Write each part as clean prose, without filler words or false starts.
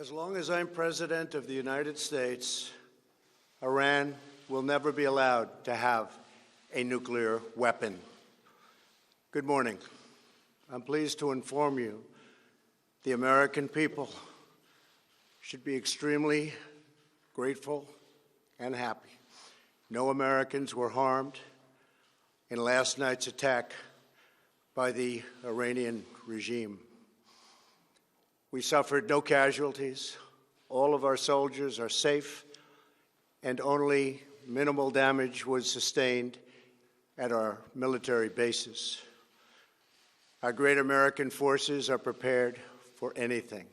As long as I'm President of the United States, Iran will never be allowed to have a nuclear weapon. Good morning. I'm pleased to inform you the American people should be extremely grateful and happy. No Americans were harmed in last night's attack by the Iranian regime. We suffered no casualties. All of our soldiers are safe, and only minimal damage was sustained at our military bases. Our great American forces are prepared for anything.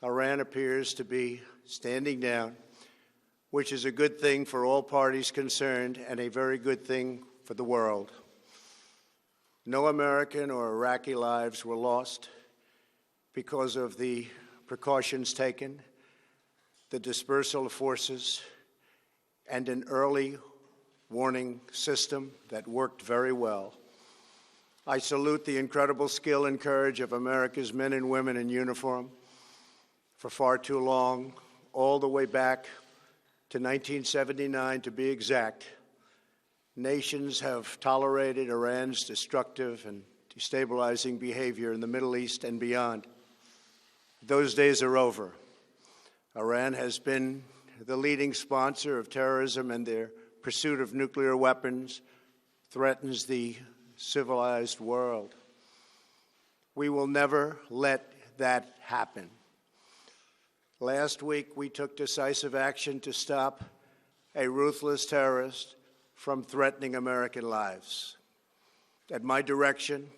Iran appears to be standing down, which is a good thing for all parties concerned and a very good thing for the world. No American or Iraqi lives were lost because of the precautions taken, the dispersal of forces, and an early warning system that worked very well. I salute the incredible skill and courage of America's men and women in uniform. For far too long, all the way back to 1979 to be exact, nations have tolerated Iran's destructive and destabilizing behavior in the Middle East and beyond. Those days are over. Iran has been the leading sponsor of terrorism, and their pursuit of nuclear weapons threatens the civilized world. We will never let that happen. Last week, we took decisive action to stop a ruthless terrorist from threatening American lives. At my direction,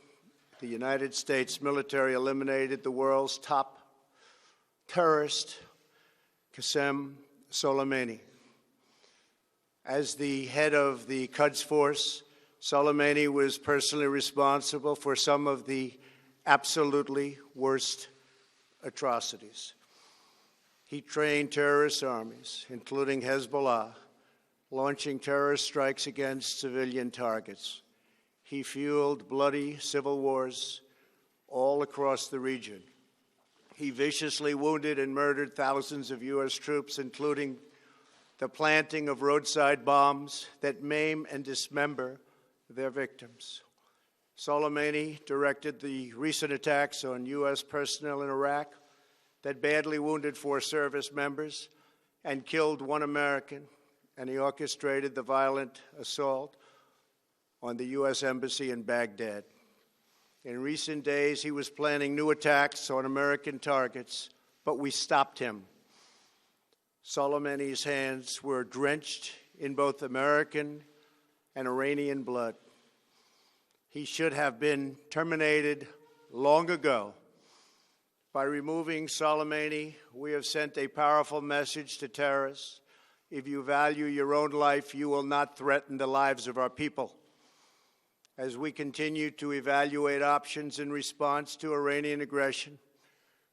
the United States military eliminated the world's top terrorist, Qasem Soleimani. As the head of the Quds Force, Soleimani was personally responsible for some of the absolutely worst atrocities. He trained terrorist armies, including Hezbollah, launching terrorist strikes against civilian targets. He fueled bloody civil wars all across the region. He viciously wounded and murdered thousands of U.S. troops, including the planting of roadside bombs that maim and dismember their victims. Soleimani directed the recent attacks on U.S. personnel in Iraq that badly wounded 4 service members and killed 1 American, and he orchestrated the violent assault on the U.S. Embassy in Baghdad. In recent days, he was planning new attacks on American targets, but we stopped him. Soleimani's hands were drenched in both American and Iranian blood. He should have been terminated long ago. By removing Soleimani, we have sent a powerful message to terrorists. If you value your own life, you will not threaten the lives of our people. As we continue to evaluate options in response to Iranian aggression,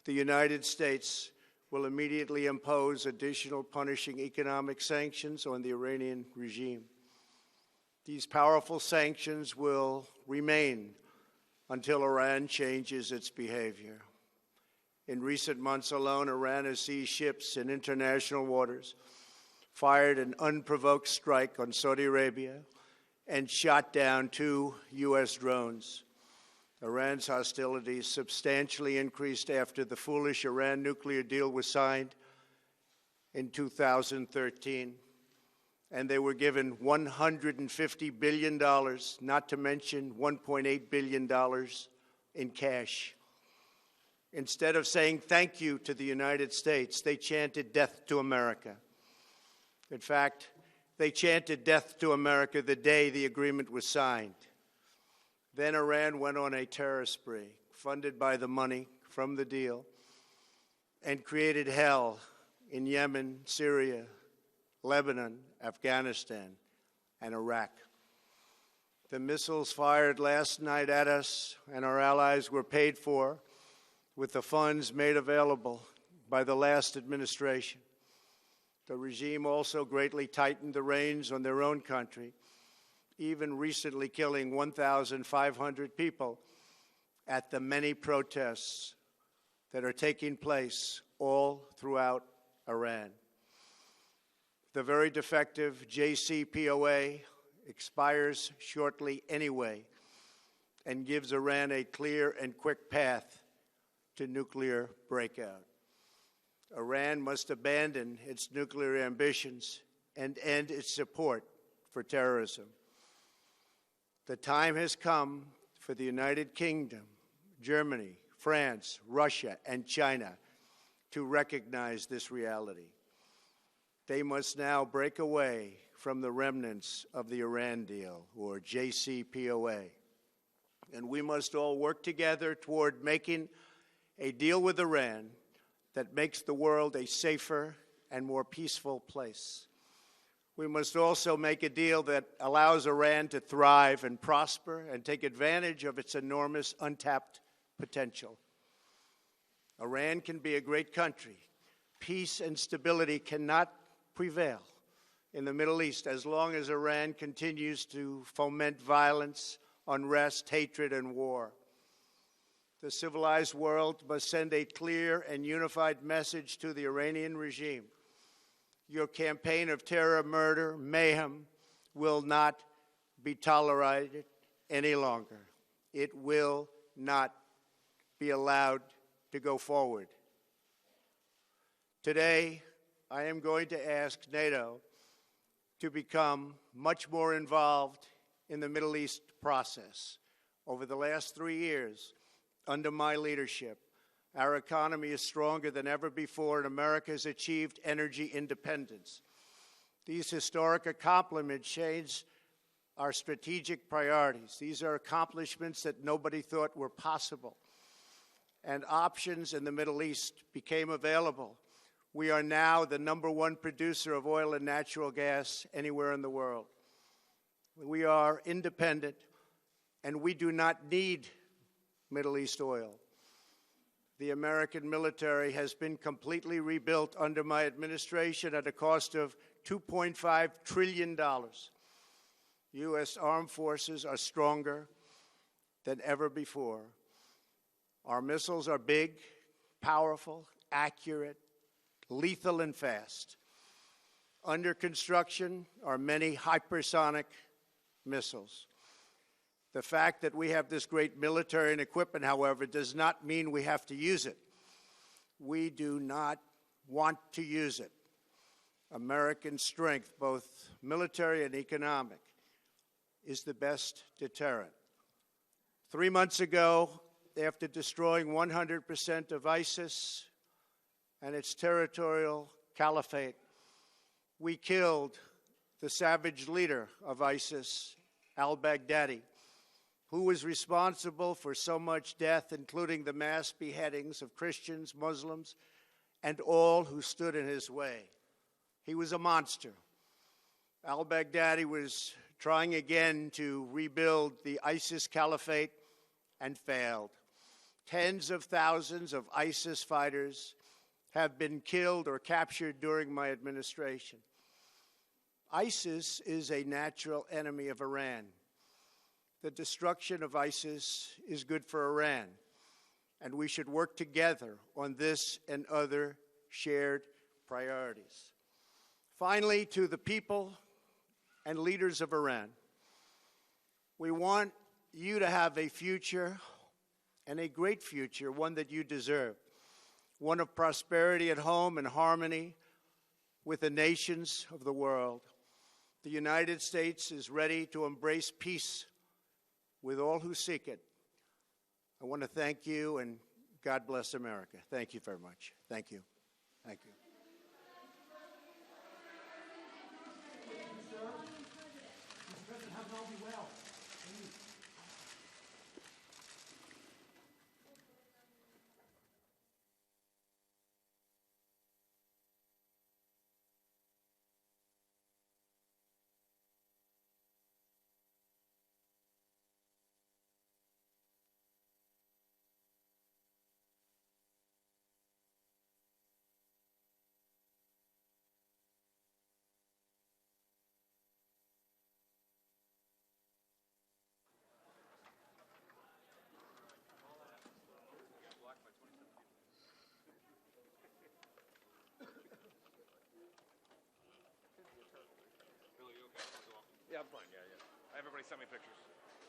the United States will immediately impose additional punishing economic sanctions on the Iranian regime. These powerful sanctions will remain until Iran changes its behavior. In recent months alone, Iran has seized ships in international waters, fired an unprovoked strike on Saudi Arabia, and shot down 2 U.S. drones. Iran's hostilities substantially increased after the foolish Iran nuclear deal was signed in 2013, and they were given $150 billion, not to mention $1.8 billion in cash. Instead of saying thank you to the United States, they chanted death to America. In fact, they chanted death to America the day the agreement was signed. Then Iran went on a terror spree, funded by the money from the deal, and created hell in Yemen, Syria, Lebanon, Afghanistan, and Iraq. The missiles fired last night at us and our allies were paid for with the funds made available by the last administration. The regime also greatly tightened the reins on their own country, even recently killing 1,500 people at the many protests that are taking place all throughout Iran. The very defective JCPOA expires shortly anyway and gives Iran a clear and quick path to nuclear breakout. Iran must abandon its nuclear ambitions and end its support for terrorism. The time has come for the United Kingdom, Germany, France, Russia, and China to recognize this reality. They must now break away from the remnants of the Iran deal, or JCPOA. And we must all work together toward making a deal with Iran that makes the world a safer and more peaceful place. We must also make a deal that allows Iran to thrive and prosper and take advantage of its enormous untapped potential. Iran can be a great country. Peace and stability cannot prevail in the Middle East as long as Iran continues to foment violence, unrest, hatred, and war. The civilized world must send a clear and unified message to the Iranian regime. Your campaign of terror, murder, mayhem will not be tolerated any longer. It will not be allowed to go forward. Today, I am going to ask NATO to become much more involved in the Middle East process. Over the last 3 years, under my leadership, our economy is stronger than ever before, and America has achieved energy independence. These historic accomplishments change our strategic priorities. These are accomplishments that nobody thought were possible. And options in the Middle East became available. We are now the #1 producer of oil and natural gas anywhere in the world. We are independent, and we do not need Middle East oil. The American military has been completely rebuilt under my administration at a cost of $2.5 trillion. U.S. armed forces are stronger than ever before. Our missiles are big, powerful, accurate, lethal, and fast. Under construction are many hypersonic missiles. The fact that we have this great military and equipment, however, does not mean we have to use it. We do not want to use it. American strength, both military and economic, is the best deterrent. 3 months ago, after destroying 100% of ISIS and its territorial caliphate, we killed the savage leader of ISIS, al-Baghdadi, who was responsible for so much death, including the mass beheadings of Christians, Muslims, and all who stood in his way. He was a monster. Al-Baghdadi was trying again to rebuild the ISIS caliphate and failed. Tens of thousands of ISIS fighters have been killed or captured during my administration. ISIS is a natural enemy of Iran. The destruction of ISIS is good for Iran, and we should work together on this and other shared priorities. Finally, to the people and leaders of Iran, we want you to have a future, and a great future, one that you deserve, one of prosperity at home and harmony with the nations of the world. The United States is ready to embrace peace with all who seek it. I want to thank you, and God bless America. Thank you very much. Thank you. Thank you. Mr. President, have all be well. fine. Yeah, yeah. Everybody sent me pictures.